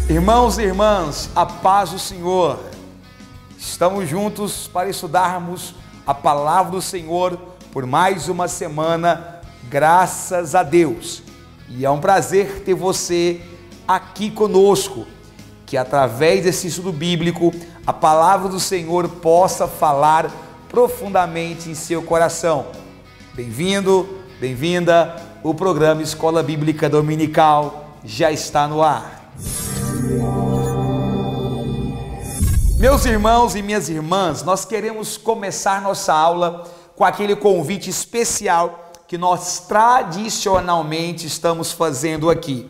Irmãos e irmãs, a paz do Senhor. Estamos juntos para estudarmos a palavra do Senhor por mais uma semana, graças a Deus. E é um prazer ter você aqui conosco, que através desse estudo bíblico, a palavra do Senhor possa falar profundamente em seu coração. Bem-vindo, bem-vinda, o programa Escola Bíblica Dominical já está no ar. Meus irmãos e minhas irmãs, nós queremos começar nossa aula com aquele convite especial que nós tradicionalmente estamos fazendo aqui.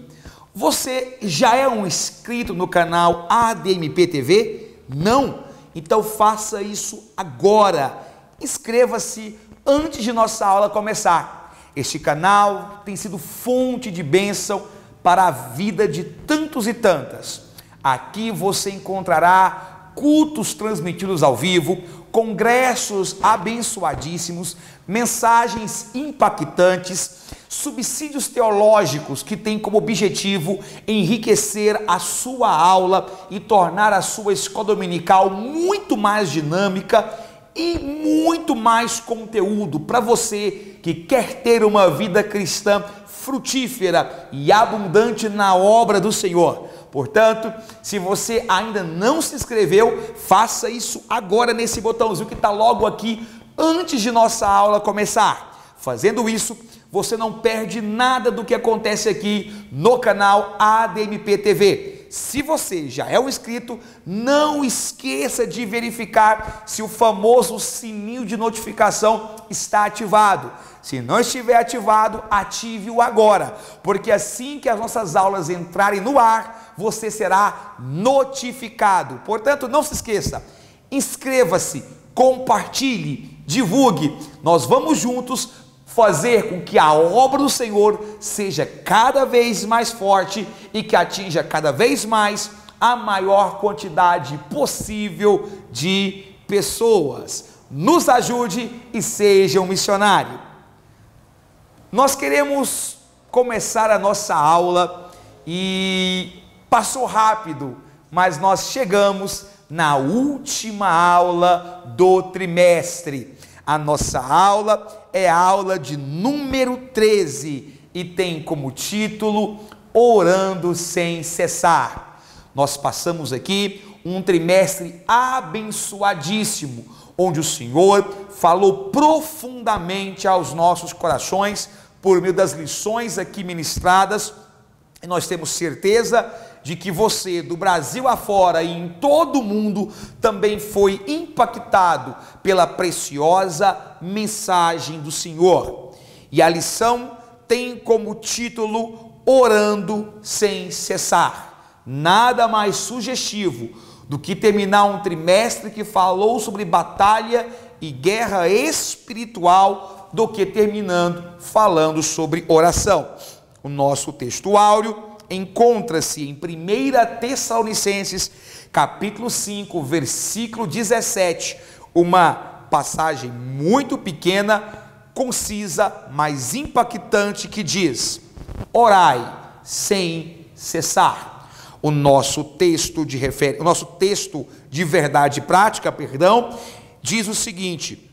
Você já é um inscrito no canal ADMP TV? Não? Então faça isso agora. Inscreva-se antes de nossa aula começar. Este canal tem sido fonte de bênção para a vida de tantos e tantas. Aqui você encontrará cultos transmitidos ao vivo, congressos abençoadíssimos, mensagens impactantes, subsídios teológicos que têm como objetivo enriquecer a sua aula e tornar a sua escola dominical muito mais dinâmica e muito mais conteúdo para você que quer ter uma vida cristã frutífera e abundante na obra do Senhor. Portanto, se você ainda não se inscreveu, faça isso agora nesse botãozinho que está logo aqui antes de nossa aula começar. Fazendo isso, você não perde nada do que acontece aqui no canal ADMP TV. Se você já é um inscrito, não esqueça de verificar se o famoso sininho de notificação está ativado. Se não estiver ativado, ative-o agora, porque assim que as nossas aulas entrarem no ar, você será notificado. Portanto, não se esqueça, inscreva-se, compartilhe, divulgue. Nós vamos juntos fazer com que a obra do Senhor seja cada vez mais forte e que atinja cada vez mais a maior quantidade possível de pessoas. Nos ajude e seja um missionário. Nós queremos começar a nossa aula e passou rápido, mas nós chegamos na última aula do trimestre. A nossa aula é a aula de número 13 e tem como título Orando Sem Cessar. Nós passamos aqui um trimestre abençoadíssimo, onde o Senhor falou profundamente aos nossos corações por meio das lições aqui ministradas, e nós temos certeza de que você, do Brasil afora e em todo o mundo, também foi impactado pela preciosa mensagem do Senhor. E a lição tem como título Orando Sem Cessar. Nada mais sugestivo do que terminar um trimestre que falou sobre batalha e guerra espiritual do que terminando falando sobre oração. O nosso texto áureo encontra-se em 1 Tessalonicenses, capítulo 5, versículo 17, uma passagem muito pequena, concisa, mas impactante, que diz: orai sem cessar. O nosso texto de verdade prática, diz o seguinte: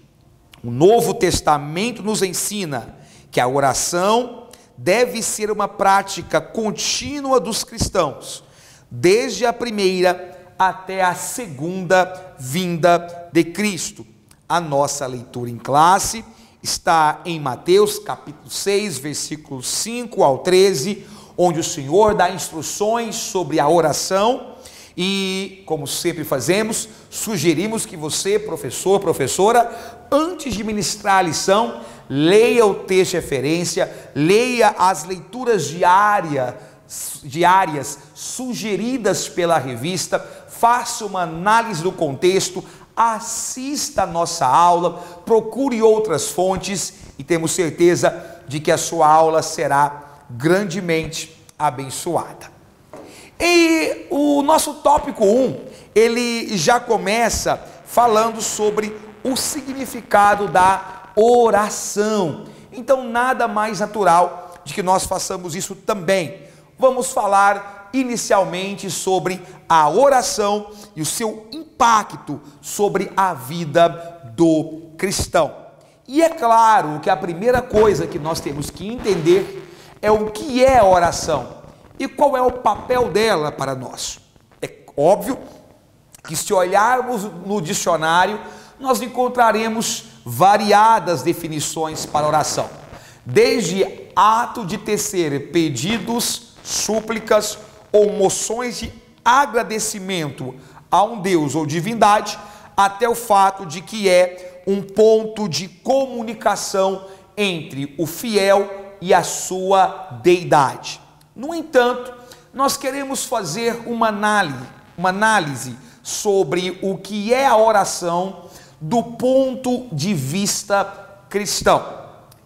o Novo Testamento nos ensina que a oração deve ser uma prática contínua dos cristãos, desde a primeira até a segunda vinda de Cristo. A nossa leitura em classe está em Mateus capítulo 6, versículos 5 ao 13, onde o Senhor dá instruções sobre a oração. E, como sempre fazemos, sugerimos que você, professor, professora, antes de ministrar a lição, leia o texto de referência, leia as leituras diárias sugeridas pela revista, faça uma análise do contexto, assista a nossa aula, procure outras fontes e temos certeza de que a sua aula será grandemente abençoada. E o nosso tópico 1, ele já começa falando sobre o significado da oração. Então, nada mais natural de que nós façamos isso também. Vamos falar inicialmente sobre a oração e o seu impacto sobre a vida do cristão. E é claro que a primeira coisa que nós temos que entender é o que é a oração e qual é o papel dela para nós. É óbvio que, se olharmos no dicionário, nós encontraremos variadas definições para oração, desde ato de tecer pedidos, súplicas ou moções de agradecimento a um Deus ou divindade, até o fato de que é um ponto de comunicação entre o fiel e a sua deidade. No entanto, nós queremos fazer uma análise sobre o que é a oração do ponto de vista cristão.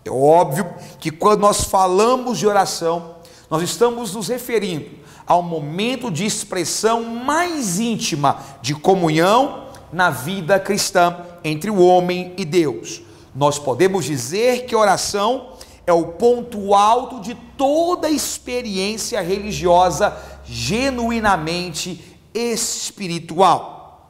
É óbvio que quando nós falamos de oração, nós estamos nos referindo ao momento de expressão mais íntima de comunhão na vida cristã entre o homem e Deus. Nós podemos dizer que a oração é o ponto alto de toda experiência religiosa genuinamente espiritual.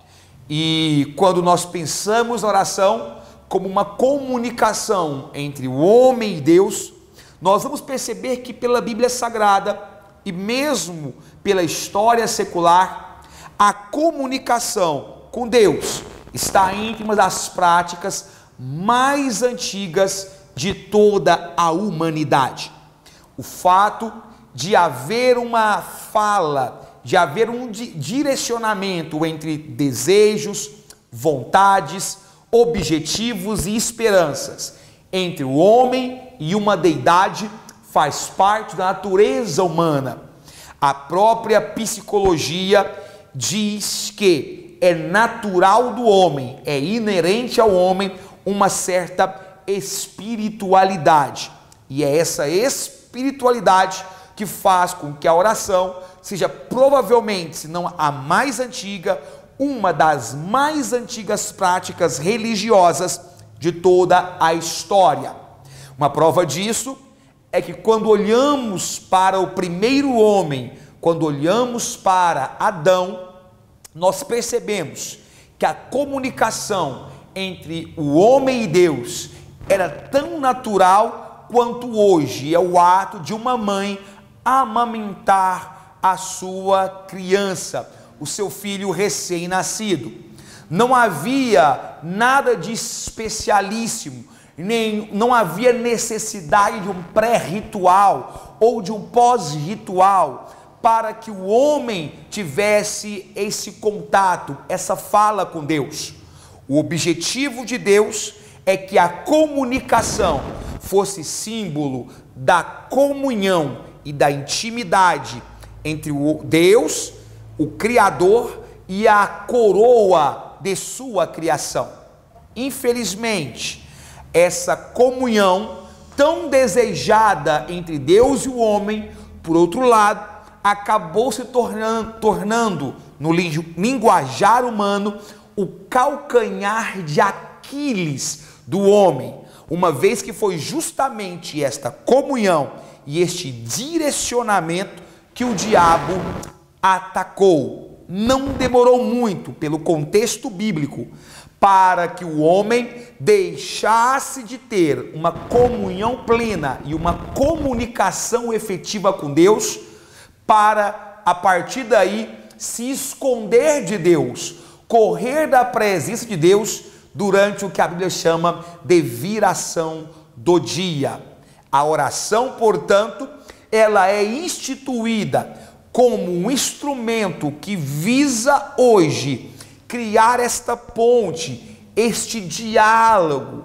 E quando nós pensamos na oração como uma comunicação entre o homem e Deus, nós vamos perceber que pela Bíblia Sagrada e mesmo pela história secular, a comunicação com Deus está íntima das práticas mais antigas de toda a humanidade. O fato de haver uma fala, de haver um direcionamento entre desejos, vontades, objetivos e esperanças entre o homem e uma deidade faz parte da natureza humana. A própria psicologia diz que é natural do homem, é inerente ao homem uma certa espiritualidade. E é essa espiritualidade que faz com que a oração seja provavelmente, se não a mais antiga, uma das mais antigas práticas religiosas de toda a história. Uma prova disso é que quando olhamos para o primeiro homem, quando olhamos para Adão, nós percebemos que a comunicação entre o homem e Deus era tão natural quanto hoje é o ato de uma mãe amamentar a sua criança, o seu filho recém-nascido. Não havia nada de especialíssimo, não havia necessidade de um pré-ritual ou de um pós-ritual para que o homem tivesse esse contato, essa fala com Deus. O objetivo de Deus é que a comunicação fosse símbolo da comunhão e da intimidade entre o Deus, o Criador, e a coroa de sua criação. Infelizmente, essa comunhão tão desejada entre Deus e o homem, por outro lado, acabou se tornando no linguajar humano o calcanhar de Aquiles do homem, uma vez que foi justamente esta comunhão e este direcionamento que o diabo atacou. Não demorou muito, pelo contexto bíblico, para que o homem deixasse de ter uma comunhão plena e uma comunicação efetiva com Deus, para, a partir daí, se esconder de Deus, correr da presença de Deus durante o que a Bíblia chama de viração do dia. A oração, portanto, ela é instituída como um instrumento que visa hoje criar esta ponte, este diálogo,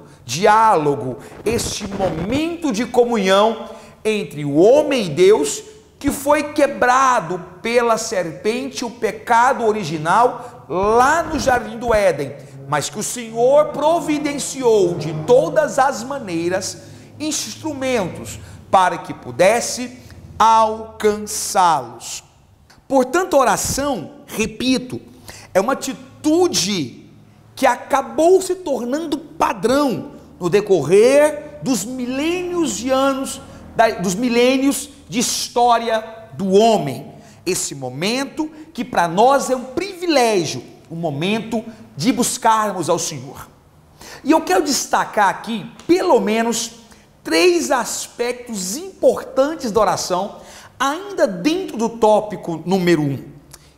este momento de comunhão entre o homem e Deus, que foi quebrado pela serpente, o pecado original, lá no Jardim do Éden, mas que o Senhor providenciou de todas as maneiras instrumentos para que pudesse alcançá-los. Portanto, a oração, repito, é uma atitude que acabou se tornando padrão no decorrer dos milênios de anos, dos milênios de história do homem. Esse momento que para nós é um privilégio, um momento de buscarmos ao Senhor. E eu quero destacar aqui, pelo menos, 3 aspectos importantes da oração, ainda dentro do tópico número 1.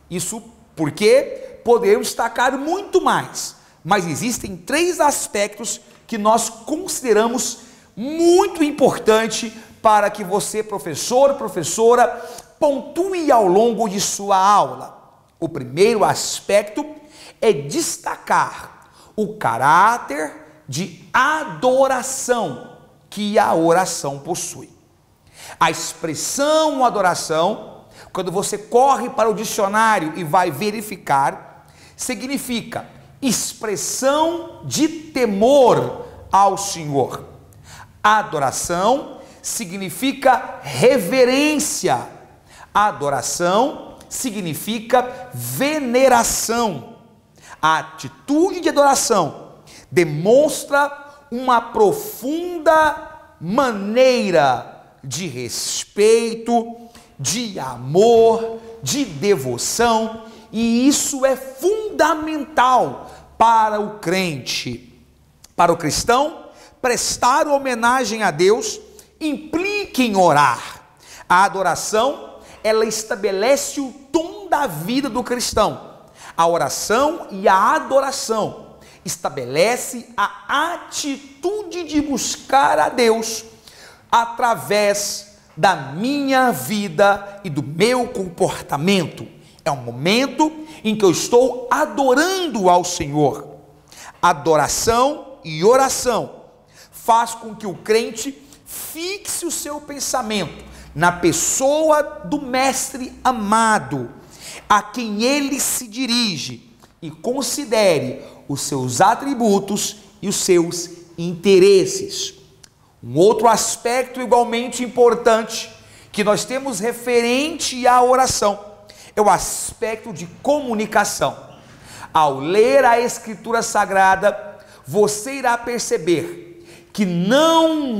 Isso porque podemos destacar muito mais, mas existem 3 aspectos que nós consideramos muito importante para que você, professor, professora, pontue ao longo de sua aula. O primeiro aspecto é destacar o caráter de adoração que a oração possui. A expressão adoração, quando você corre para o dicionário e vai verificar, significa expressão de temor ao Senhor. Adoração significa reverência. Adoração significa veneração. A atitude de adoração demonstra uma profunda maneira de respeito, de amor, de devoção, e isso é fundamental para o crente. Para o cristão, prestar homenagem a Deus implica em orar. A adoração, ela estabelece o tom da vida do cristão. A oração e a adoração estabelece a atitude de buscar a Deus através da minha vida e do meu comportamento. É um momento em que eu estou adorando ao Senhor. Adoração e oração faz com que o crente fixe o seu pensamento na pessoa do Mestre amado, a quem ele se dirige, e considere os seus atributos e os seus interesses. Um outro aspecto igualmente importante que nós temos referente à oração é o aspecto de comunicação. Ao ler a Escritura Sagrada, você irá perceber que não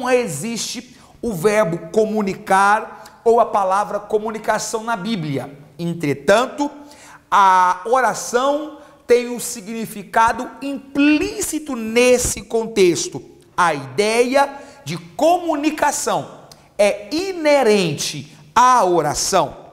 existe o verbo comunicar ou a palavra comunicação na Bíblia. Entretanto, a oração tem um significado implícito nesse contexto. A ideia de comunicação é inerente à oração.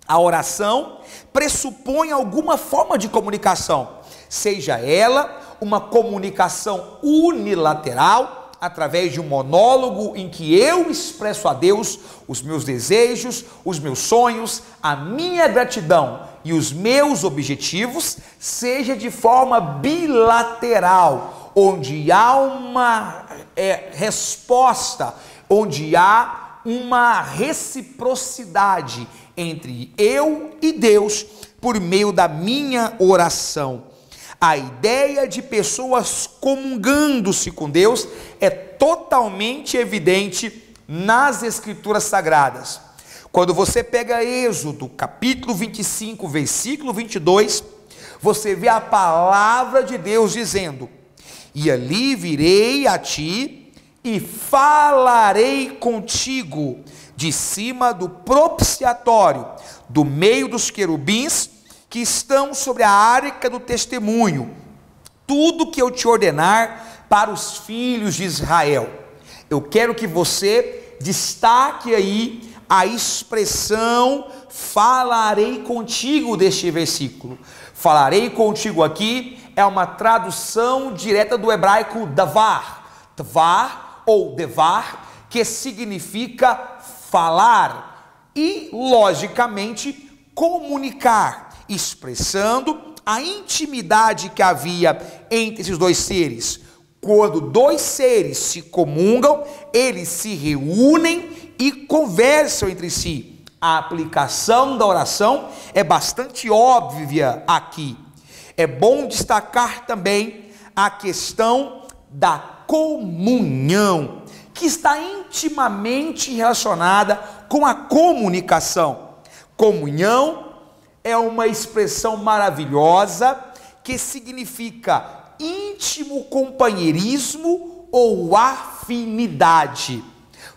A oração pressupõe alguma forma de comunicação, seja ela uma comunicação unilateral, através de um monólogo em que eu expresso a Deus os meus desejos, os meus sonhos, a minha gratidão e os meus objetivos, seja de forma bilateral, onde há uma resposta, onde há uma reciprocidade entre eu e Deus por meio da minha oração. A ideia de pessoas comungando-se com Deus é totalmente evidente nas Escrituras Sagradas. Quando você pega Êxodo, capítulo 25, versículo 22, você vê a palavra de Deus dizendo: e ali virei a ti e falarei contigo de cima do propiciatório, do meio dos querubins que estão sobre a arca do testemunho, tudo que eu te ordenar para os filhos de Israel. Eu quero que você destaque aí a expressão falarei contigo deste versículo. Falarei contigo aqui é uma tradução direta do hebraico davar, tvar ou devar, que significa falar e, logicamente, comunicar, expressando a intimidade que havia entre esses dois seres. Quando dois seres se comungam, eles se reúnem e conversam entre si. A aplicação da oração é bastante óbvia aqui. É bom destacar também a questão da comunhão, que está intimamente relacionada com a comunicação. Comunhão é uma expressão maravilhosa que significa intimamente íntimo companheirismo ou afinidade.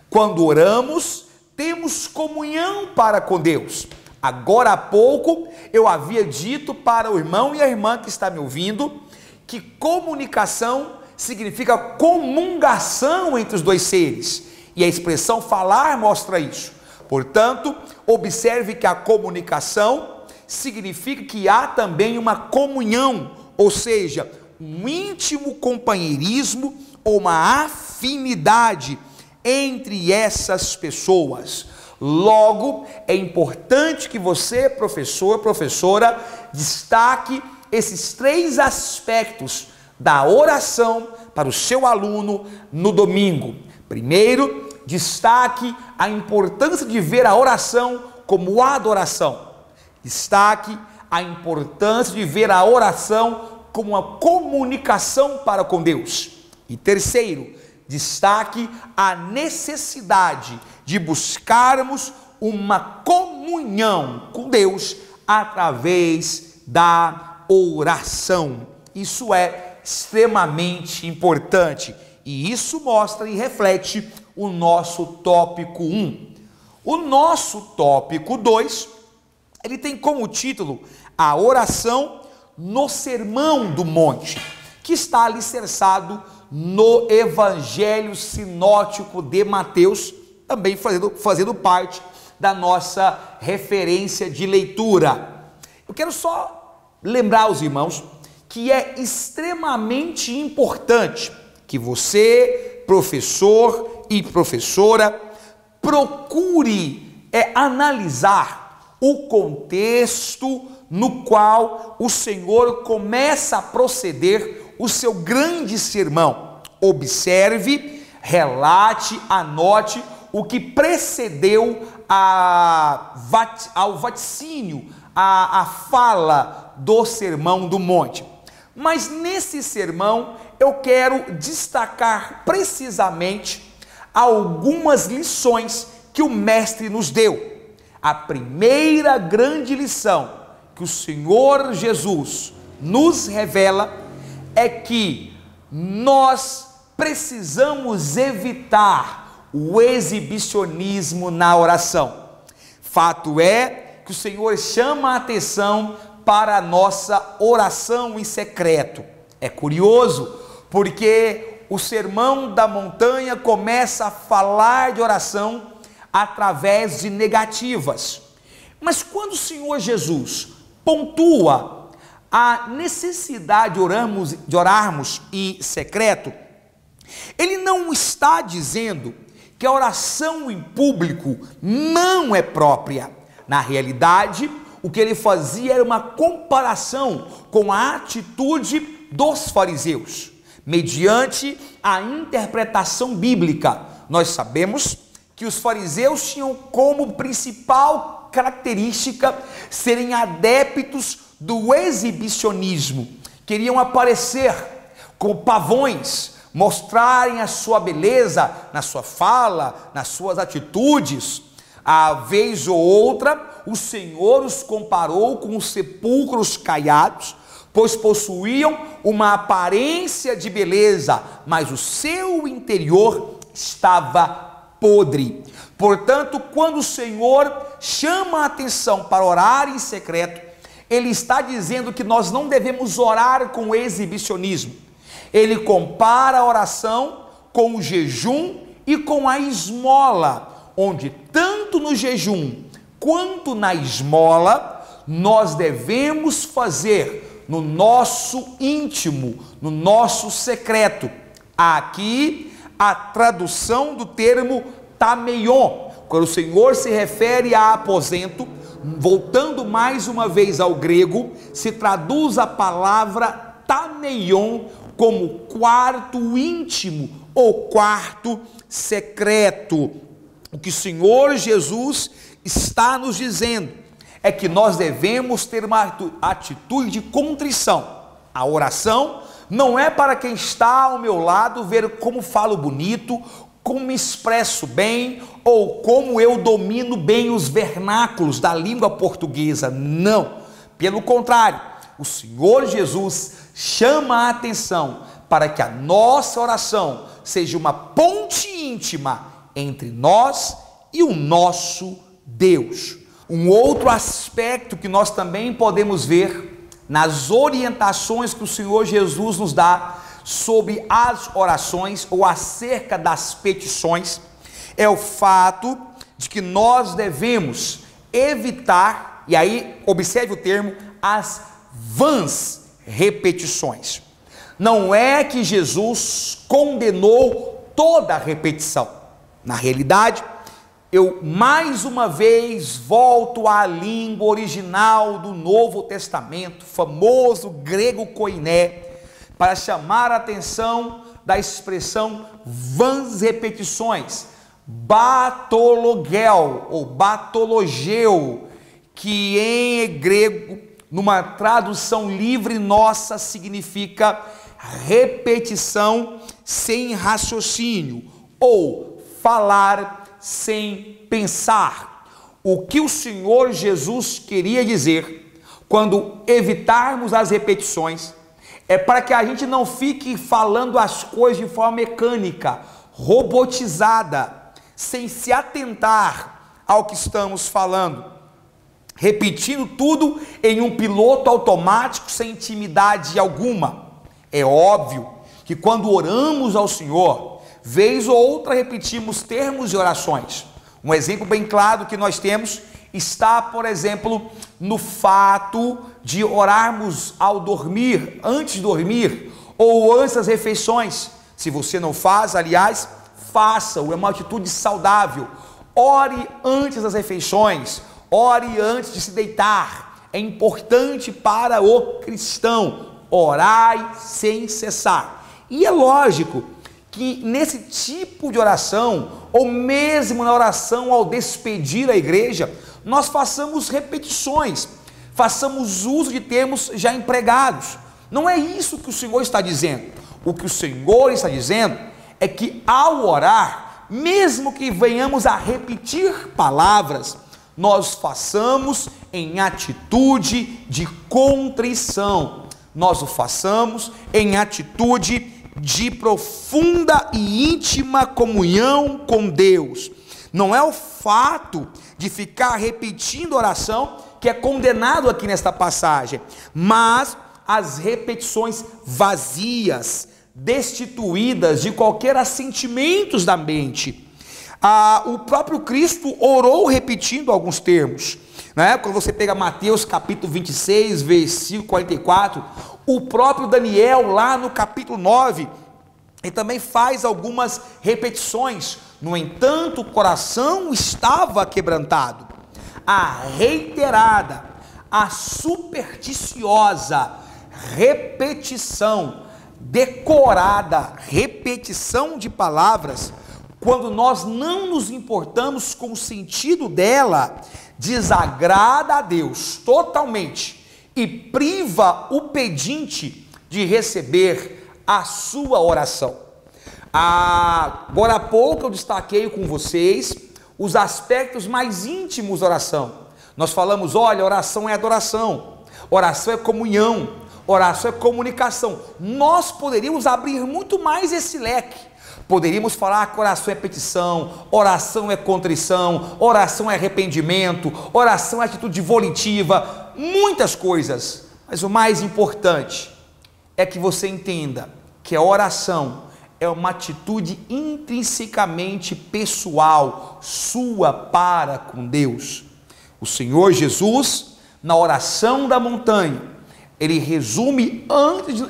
Quando oramos, temos comunhão para com Deus. Agora há pouco eu havia dito para o irmão e a irmã que está me ouvindo que comunicação significa comungação entre os dois seres. E a expressão falar mostra isso. Portanto, observe que a comunicação significa que há também uma comunhão, ou seja, um íntimo companheirismo ou uma afinidade entre essas pessoas. Logo, é importante que você, professor, professora, destaque esses 3 aspectos da oração para o seu aluno no domingo. Primeiro, destaque a importância de ver a oração como adoração. Destaque a importância de ver a oração como uma comunicação para com Deus. E terceiro, destaque a necessidade de buscarmos uma comunhão com Deus através da oração. Isso é extremamente importante e isso mostra e reflete o nosso tópico 1. O nosso tópico 2, ele tem como título a oração no Sermão do Monte, que está alicerçado no Evangelho Sinótico de Mateus, também fazendo parte da nossa referência de leitura. Eu quero só lembrar aos irmãos que é extremamente importante que você, professor e professora, procure analisar o contexto no qual o Senhor começa a proceder o seu grande sermão. Observe, relate, anote o que precedeu ao vaticínio, a fala do Sermão do Monte. Mas nesse sermão eu quero destacar precisamente algumas lições que o mestre nos deu. A primeira grande lição que o Senhor Jesus nos revela é que nós precisamos evitar o exibicionismo na oração. Fato é que o Senhor chama a atenção para a nossa oração em secreto. É curioso, porque o Sermão da Montanha começa a falar de oração através de negativas. Mas quando o Senhor Jesus pontua a necessidade de orarmos em secreto, ele não está dizendo que a oração em público não é própria. Na realidade, o que ele fazia era uma comparação com a atitude dos fariseus, mediante a interpretação bíblica. Nós sabemos que os fariseus tinham como principal característica serem adeptos do exibicionismo. Queriam aparecer como pavões, mostrarem a sua beleza na sua fala, nas suas atitudes. A vez ou outra, o Senhor os comparou com os sepulcros caiados, pois possuíam uma aparência de beleza, mas o seu interior estava podre. Portanto, quando o Senhor chama a atenção para orar em secreto, ele está dizendo que nós não devemos orar com exibicionismo. Ele compara a oração com o jejum e com a esmola, onde tanto no jejum quanto na esmola nós devemos fazer no nosso íntimo, no nosso secreto. Aqui a tradução do termo tameion, quando o Senhor se refere a aposento, voltando mais uma vez ao grego, se traduz a palavra tameion como quarto íntimo ou quarto secreto. O que o Senhor Jesus está nos dizendo é que nós devemos ter uma atitude de contrição. A oração não é para quem está ao meu lado ver como falo bonito, como me expresso bem ou como eu domino bem os vernáculos da língua portuguesa. Não, pelo contrário, o Senhor Jesus chama a atenção para que a nossa oração seja uma ponte íntima entre nós e o nosso Deus. Um outro aspecto que nós também podemos ver nas orientações que o Senhor Jesus nos dá sobre as orações ou acerca das petições é o fato de que nós devemos evitar, e aí observe o termo, as vãs repetições. Não é que Jesus condenou toda a repetição. Na realidade, eu mais uma vez volto à língua original do Novo Testamento, famoso grego koiné, para chamar a atenção da expressão vãs repetições, batologel ou batologeu, que em grego, numa tradução livre nossa, significa repetição sem raciocínio ou falar sem pensar. O que o Senhor Jesus queria dizer quando evitarmos as repetições é para que a gente não fique falando as coisas de forma mecânica, robotizada, sem se atentar ao que estamos falando, repetindo tudo em um piloto automático sem intimidade alguma. É óbvio que quando oramos ao Senhor, vez ou outra repetimos termos e orações. Um exemplo bem claro que nós temos está, por exemplo, no fato de orarmos ao dormir, antes de dormir, ou antes das refeições. Se você não faz, aliás, faça-o, é uma atitude saudável. Ore antes das refeições, ore antes de se deitar. É importante para o cristão, orai sem cessar. E é lógico que nesse tipo de oração, ou mesmo na oração ao despedir a igreja, nós façamos repetições, façamos uso de termos já empregados. Não é isso que o Senhor está dizendo. O que o Senhor está dizendo é que ao orar, mesmo que venhamos a repetir palavras, nós façamos em atitude de contrição, nós o façamos em atitude de profunda e íntima comunhão com Deus. Não é o fato de ficar repetindo oração que é condenado aqui nesta passagem, mas as repetições vazias, destituídas de qualquer assentimentos da mente. O próprio Cristo orou repetindo alguns termos, né? Quando você pega Mateus capítulo 26, versículo 44, o próprio Daniel lá no capítulo 9, ele também faz algumas repetições. No entanto, o coração estava quebrantado. A reiterada, a supersticiosa repetição, decorada repetição de palavras, quando nós não nos importamos com o sentido dela, desagrada a Deus totalmente e priva o pedinte de receber a sua oração. Agora há pouco eu destaquei com vocês os aspectos mais íntimos da oração. Nós falamos, olha, oração é adoração, oração é comunhão, oração é comunicação. Nós poderíamos abrir muito mais esse leque. Poderíamos falar que oração é petição, oração é contrição, oração é arrependimento, oração é atitude volitiva, muitas coisas. Mas o mais importante é que você entenda que a oração é uma atitude intrinsecamente pessoal, sua para com Deus. O Senhor Jesus, na oração da montanha, ele resume,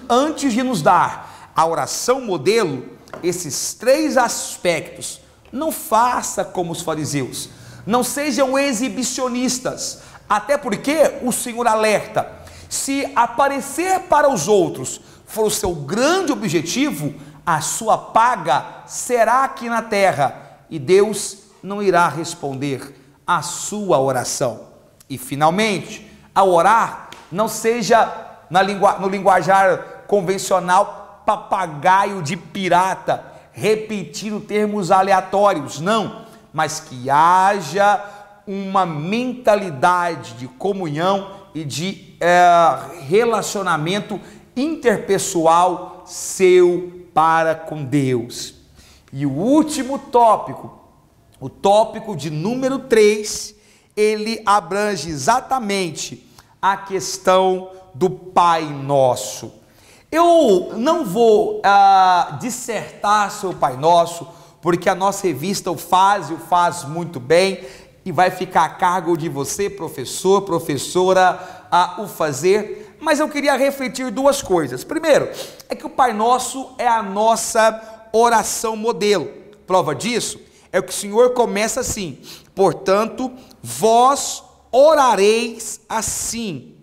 antes de nos dar a oração modelo, esses três aspectos. Não faça como os fariseus, não sejam exibicionistas, até porque o Senhor alerta, se aparecer para os outros for o seu grande objetivo, a sua paga será aqui na terra, e Deus não irá responder a sua oração. E finalmente, ao orar, não seja no linguajar convencional, papagaio de pirata, repetindo termos aleatórios, não, mas que haja uma mentalidade de comunhão e de relacionamento interpessoal seu para com Deus. E o último tópico, o tópico de número 3, ele abrange exatamente a questão do Pai Nosso. Eu não vou dissertar sobre o Pai Nosso, porque a nossa revista o faz muito bem, e vai ficar a cargo de você, professor, professora, o fazer. Mas eu queria refletir duas coisas. Primeiro, é que o Pai Nosso é a nossa oração modelo. Prova disso é o que o Senhor começa assim: portanto, vós orareis assim.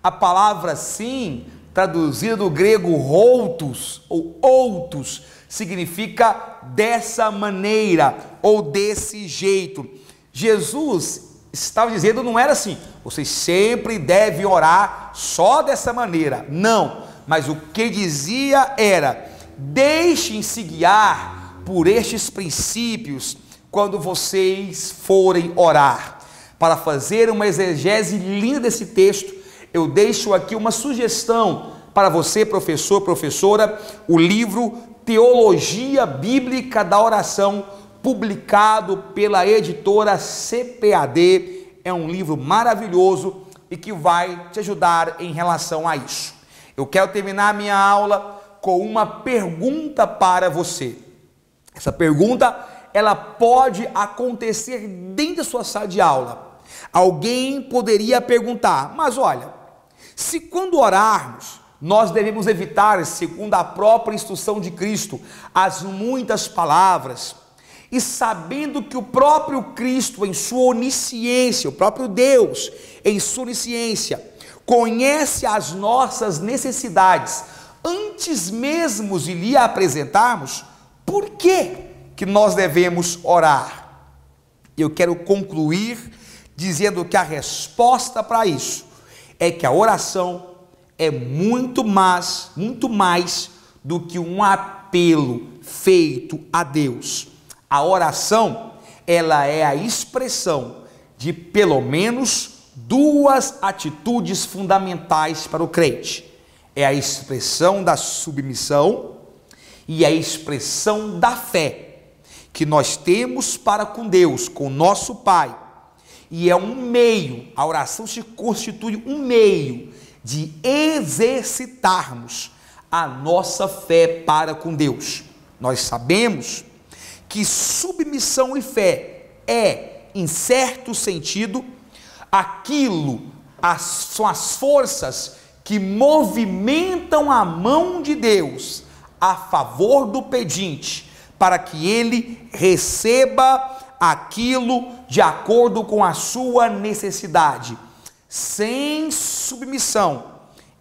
A palavra assim, traduzida do grego routos ou outos, significa dessa maneira ou desse jeito. Jesus estava dizendo, não era assim, vocês sempre devem orar só dessa maneira. Não, mas o que dizia era: deixem-se guiar por estes princípios quando vocês forem orar. Para fazer uma exegese linda desse texto, eu deixo aqui uma sugestão para você, professor, professora: o livro Teologia Bíblica da Oração, publicado pela editora CPAD. É um livro maravilhoso e que vai te ajudar em relação a isso. Eu quero terminar minha aula com uma pergunta para você. Essa pergunta, ela pode acontecer dentro da sua sala de aula. Alguém poderia perguntar: mas olha, se quando orarmos, nós devemos evitar, segundo a própria instrução de Cristo, as muitas palavras, e sabendo que o próprio Cristo, em sua onisciência, o próprio Deus, em sua onisciência, conhece as nossas necessidades antes mesmo de lhe apresentarmos, por que nós devemos orar? Eu quero concluir dizendo que a resposta para isso é que a oração é muito mais do que um apelo feito a Deus. A oração, ela é a expressão de pelo menos duas atitudes fundamentais para o crente. É a expressão da submissão e a expressão da fé que nós temos para com Deus, com o nosso Pai. E é um meio, a oração se constitui um meio de exercitarmos a nossa fé para com Deus. Nós sabemos que submissão e fé é, em certo sentido, são as forças que movimentam a mão de Deus a favor do pedinte, para que ele receba aquilo de acordo com a sua necessidade. Sem submissão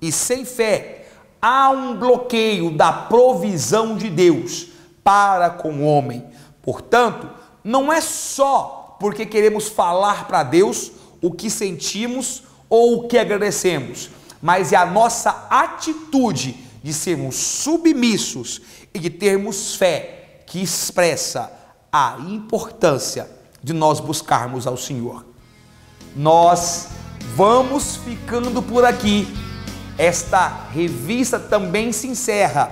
e sem fé, há um bloqueio da provisão de Deus para com o homem. Portanto, não é só porque queremos falar para Deus o que sentimos ou o que agradecemos, mas é a nossa atitude de sermos submissos e de termos fé que expressa a importância de nós buscarmos ao Senhor. Nós vamos ficando por aqui. Esta revista também se encerra.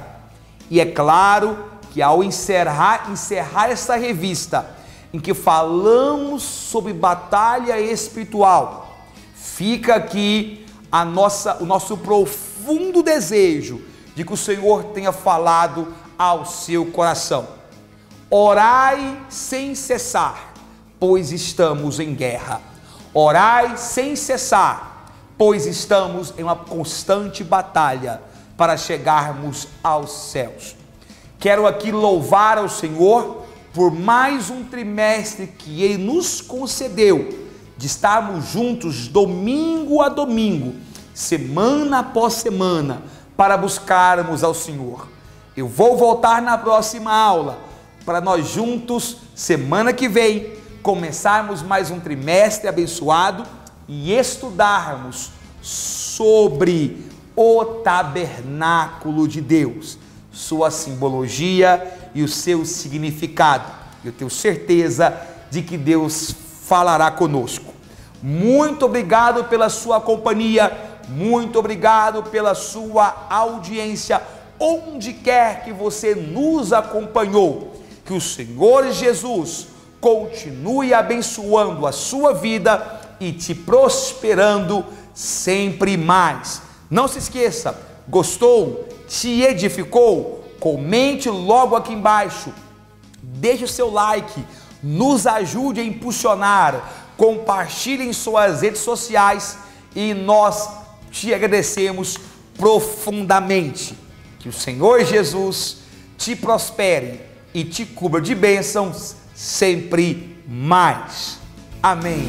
E é claro que ao encerrar esta revista, em que falamos sobre batalha espiritual, fica aqui o nosso profundo desejo de que o Senhor tenha falado ao seu coração. Orai sem cessar, pois estamos em guerra. Orai sem cessar, pois estamos em uma constante batalha para chegarmos aos céus. Quero aqui louvar ao Senhor por mais um trimestre que Ele nos concedeu, de estarmos juntos domingo a domingo, semana após semana, para buscarmos ao Senhor. Eu vou voltar na próxima aula, para nós juntos, semana que vem, começarmos mais um trimestre abençoado e estudarmos sobre o tabernáculo de Deus, sua simbologia e o seu significado. Eu tenho certeza de que Deus falará conosco. Muito obrigado pela sua companhia, muito obrigado pela sua audiência. onde quer que você nos acompanhou. Que o Senhor Jesus continue abençoando a sua vida e te prosperando sempre mais. Não se esqueça, gostou? Te edificou? Comente logo aqui embaixo, deixe o seu like, nos ajude a impulsionar, compartilhe em suas redes sociais e nós te agradecemos profundamente. Que o Senhor Jesus te prospere e te cubra de bênçãos sempre mais. Amém.